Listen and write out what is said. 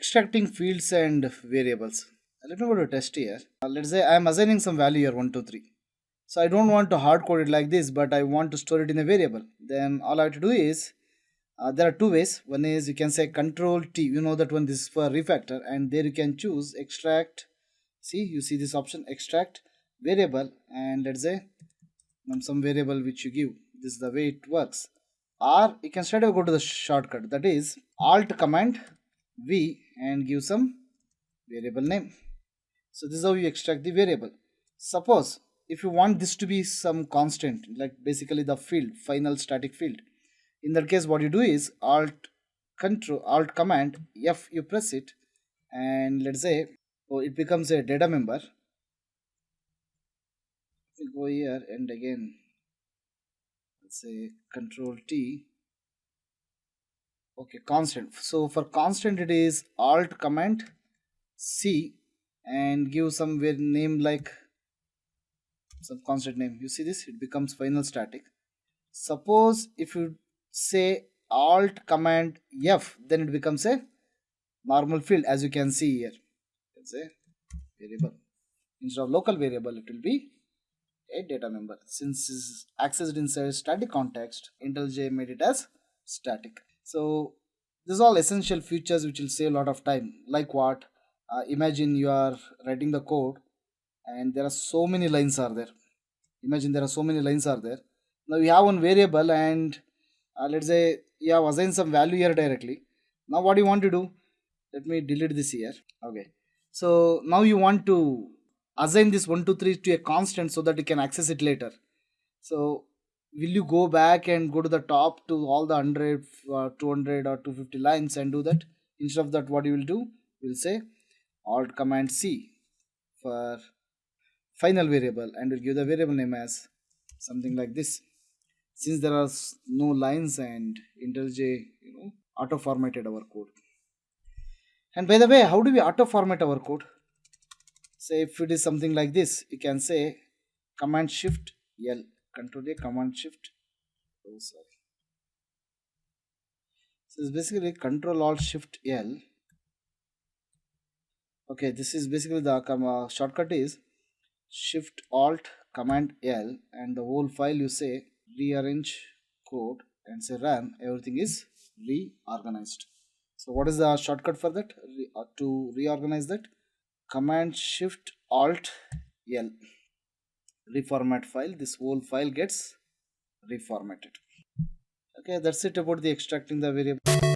extracting fields and variables. Let me go to test here. Let's say I'm assigning some value here 1, 2, 3. So I don't want to hard code it like this, but I want to store it in a variable. Then all I have to do is there are two ways. One is you can say Control T. You know that one. This is for refactor, and there you can choose extract. See, you see this option, extract variable, and let's say some variable which you give. This is the way it works. Or you can straight away go to the shortcut, that is Alt Command V and give some variable name. So this is how you extract the variable. Suppose if you want this to be some constant, like basically the field, final static field. In that case, what you do is Alt Command F, you press it, and let's say it becomes a data member. We go here and again let's say Control T. Okay, constant. So for constant it is Alt Command C and give some name like some constant name. You see this, it becomes final static. Suppose if you say Alt Command F, then it becomes a normal field, as you can see here. Let's say variable. Instead of local variable, it will be a data member. Since it is accessed inside static context, IntelliJ made it as static. So this is all essential features which will save a lot of time. Like what? Imagine you are writing the code and there are so many lines are there. Imagine there are so many lines are there. Now you have one variable and let's say you have assigned some value here directly. Now what do you want to do? Let me delete this here. Okay. So now you want to assign this 1, 2, 3 to a constant so that you can access it later. So will you go back and go to the top to all the 100, 200 or 250 lines and do that? Instead of that, what you will do? You will say Alt Command C for final variable and we'll give the variable name as something like this. Since there are no lines and IntelliJ auto formatted our code. And by the way, how do we auto format our code? Say if it is something like this, you can say Command Shift L, Control A, Command Shift. Oh, sorry. So it's basically Control Alt Shift L. Okay, this is basically the shortcut is Shift Alt Command L, and the whole file you say rearrange code and say run. Everything is reorganized. So what is the shortcut for that? To reorganize that, Command Shift Alt L, reformat file. This whole file gets reformatted. Okay, that's it about the extracting the variable.